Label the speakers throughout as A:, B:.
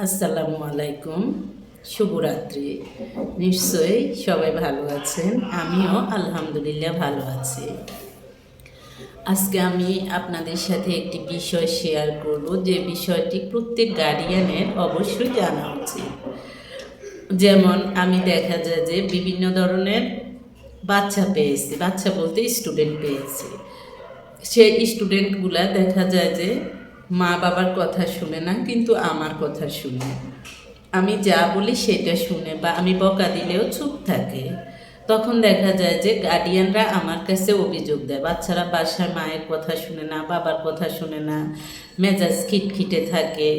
A: আসসালামু আলাইকুম, শুভরাত্রি। নিশ্চয়ই সবাই ভালো আছেন, আমিও আলহামদুলিল্লাহ ভালো আছি। আজকে আমি আপনাদের সাথে একটি বিষয় শেয়ার করব, যে বিষয়টি প্রত্যেক গার্ডিয়ানের অবশ্যই জানা উচিত। যেমন আমি দেখা যায় যে বিভিন্ন ধরনের বাচ্চা পেয়েছি, বাচ্চা বলতে স্টুডেন্ট পেয়েছি। সেই স্টুডেন্টগুলা দেখা যায় যে মা বাবার কথা শুনে না, কিন্তু আমার কথা শুনে। আমি যা বলি সেটা শুনে, বা আমি বকা দিলেও চুপ থাকে। তখন দেখা যায় যে গার্ডিয়ানরা আমার কাছে অভিযোগ দেয়, বাচ্চারা বাসায় মায়ের কথা শুনে না, বাবার কথা শুনে না, মেজাজ খিটখিটে থাকে।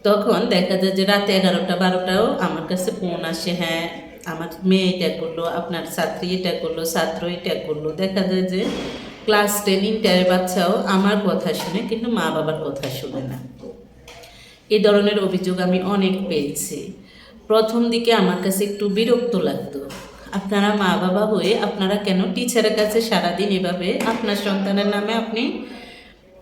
A: তখন দেখা যায় যে রাতে 11টা 12টাও আমার কাছে ফোন আসে, হ্যাঁ আমার মেয়ে এটা করলো, আপনার ছাত্রী এটা করলো, ছাত্র এটা করলো। দেখা যায় যে ক্লাস 10 ইন্টারের বাচ্চাও আমার কথা শুনে, কিন্তু মা বাবার কথা শুনে না। এই ধরনের অভিযোগ আমি অনেক পেয়েছি। প্রথম দিকে আমার কাছে একটু বিরক্ত লাগতো, আপনারা মা বাবা হয়ে আপনারা কেন টিচারের কাছে সারাদিন এভাবে আপনার সন্তানের নামে আপনি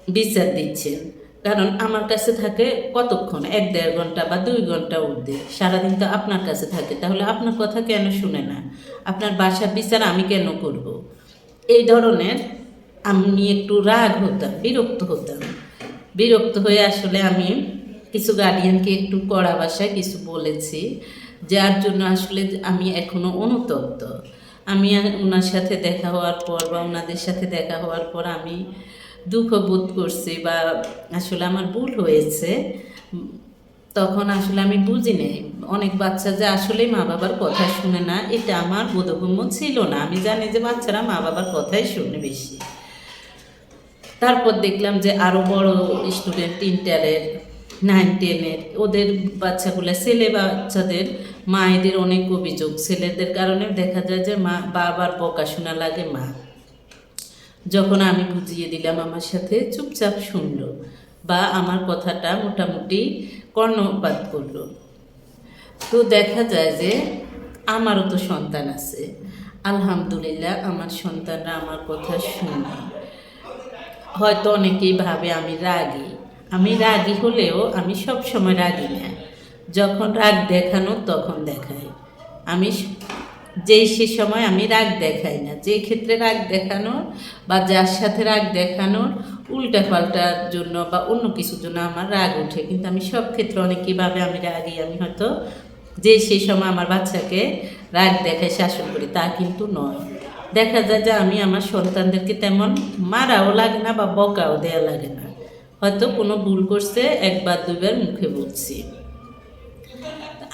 A: বিচার দিচ্ছেন। কারণ আমার কাছে থাকে কতক্ষণ, 1-1.5 ঘন্টা বা 2 ঘন্টা ঊর্ধ্বে, সারাদিন তো আপনার কাছে থাকে, তাহলে আপনার কথা কেন শুনে না, আপনার বাসার বিচার আমি কেন করব। এই ধরনের আমি একটু রাগ হতাম, বিরক্ত হতাম। বিরক্ত হয়ে আসলে আমি কিছু গার্ডিয়ানকে একটু কড়া ভাষায় কিছু বলেছি, যার জন্য আসলে আমি এখনও অনুতপ্ত। আমি ওনার সাথে দেখা হওয়ার পর বা ওনাদের সাথে দেখা হওয়ার পর আমি দুঃখ বোধ করছি, বা আসলে আমার ভুল হয়েছে। তখন আসলে আমি বুঝি নেই, অনেক বাচ্চা যে আসলে মা বাবার কথা শুনে না, এটা আমার বোধগম্য ছিল না। আমি জানি যে বাচ্চারা মা বাবার কথাই শুনে বেশি। তারপর দেখলাম যে আরও বড় স্টুডেন্ট, ইন্টারের, 9-10-এর, ওদের বাচ্চাগুলো, ছেলে বাচ্চাদের মায়েদের অনেক অভিযোগ। ছেলেদের কারণে দেখা যায় যে মা বাবার বকা শোনা লাগে। মা যখন আমি বুঝিয়ে দিলাম, আমার সাথে চুপচাপ শুনলো, বা আমার কথাটা মোটামুটি কর্ণপাত করলো। তো দেখা যায় যে আমারও তো সন্তান আছে, আলহামদুলিল্লাহ আমার সন্তানরা আমার কথা শুনে। হয়তো অনেকেই ভাবে আমি রাগী। আমি রাগী হলেও আমি সব সময় রাগী না। যখন রাগ দেখানো তখন দেখাই। আমি সে সময় আমি রাগ দেখাই না। যে ক্ষেত্রে রাগ দেখানোর বা যার সাথে রাগ দেখানোর উল্টাপাল্টার জন্য বা অন্য কিছুর জন্য আমার রাগ ওঠে, কিন্তু আমি সব ক্ষেত্রে অনেকেই ভাবে আমি রাগী। আমি হয়তো সেই সময় আমার বাচ্চাকে রাগ দেখাই, শাসন করি, তা কিন্তু নয়। দেখা যায় যে আমি আমার সন্তানদেরকে তেমন মারাও লাগে না বা বকাও দেওয়া লাগে না। হয়তো কোনো ভুল করছে, 1-2বার মুখে বলছি।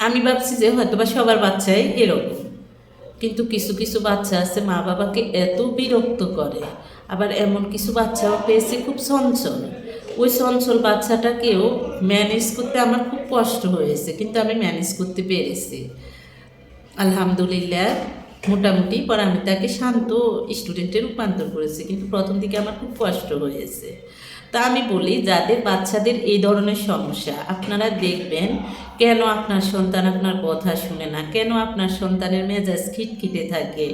A: আমি ভাবছি যে হয়তো বা সবার বাচ্চাই এরকম, কিন্তু কিছু কিছু বাচ্চা আছে মা বাবাকে এত বিরক্ত করে। আবার এমন কিছু বাচ্চাও পেয়েছি খুব চঞ্চল। ওই চঞ্চল বাচ্চাটাকেও ম্যানেজ করতে আমার খুব কষ্ট হয়েছে, কিন্তু আমি ম্যানেজ করতে পেরেছি আলহামদুলিল্লাহ। মোটামুটি পরে আমি তাকে শান্ত স্টুডেন্টে রূপান্তর করেছি, কিন্তু প্রথম দিকে আমার খুব কষ্ট হয়েছে। তা আমি বলি, যাদের বাচ্চাদের এই ধরনের সমস্যা, আপনারা দেখবেন কেন আপনার সন্তান আপনার কথা শুনে না, কেন আপনার সন্তানের মেজাজ খিটখিটে থাকে।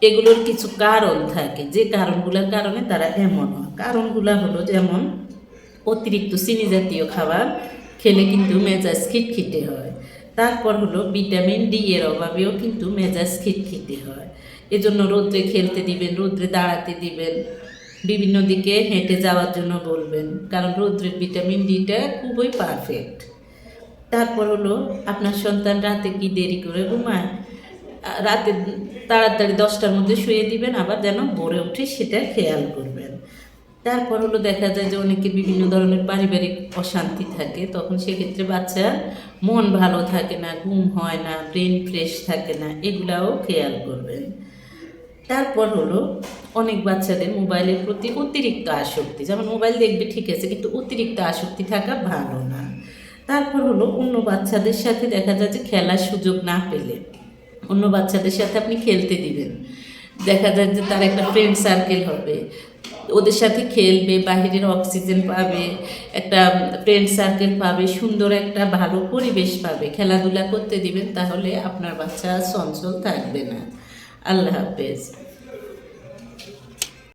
A: এগুলোর কিছু কারণ থাকে, যে কারণগুলোর কারণে তারা এমন হয়। কারণগুলো হলো, যেমন অতিরিক্ত চিনি জাতীয় খাবার খেলে কিন্তু মেজাজ খিটখিটে হয়। তারপর হলো ভিটামিন ডি এর অভাবেও কিন্তু মেজাজ খিটখিটে হয়। এজন্য রৌদ্রে খেলতে দিবেন, রৌদ্রে দাঁড়াতে দিবেন, বিভিন্ন দিকে হেঁটে যাওয়ার জন্য বলবেন, কারণ রৌদ্রের ভিটামিন ডিটা খুবই পারফেক্ট। তারপর হলো, আপনার সন্তান রাতে কি দেরি করে ঘুমায়, রাতে তাড়াতাড়ি 10টার মধ্যে শুয়ে দিবেন, আবার যেন ভোরে উঠে সেটা খেয়াল করবেন। তারপর হলো, দেখা যায় যে অনেকের বিভিন্ন ধরনের পারিবারিক অশান্তি থাকে, তখন সেক্ষেত্রে বাচ্চার মন ভালো থাকে না, ঘুম হয় না, ব্রেন ফ্রেশ থাকে না, এগুলাও খেয়াল করবেন। তারপর হলো, অনেক বাচ্চাদের মোবাইলের প্রতি অতিরিক্ত আসক্তি, যেমন মোবাইল দেখবে ঠিক আছে, কিন্তু অতিরিক্ত আসক্তি থাকা ভালো না। তারপর হলো, অন্য বাচ্চাদের সাথে দেখা যায় যে খেলার সুযোগ না পেলে অন্য বাচ্চাদের সাথে আপনি খেলতে দিবেন। দেখা যায় যে তার একটা ফ্রেন্ড সার্কেল হবে, ওদের সাথে খেলবে, বাহিরের অক্সিজেন পাবে, একটা ফ্রেন্ড সার্কেল পাবে, সুন্দর একটা ভালো পরিবেশ পাবে, খেলাধুলা করতে দিবেন, তাহলে আপনার বাচ্চা চঞ্চল থাকবে না। আল্লাহ হাফেজ।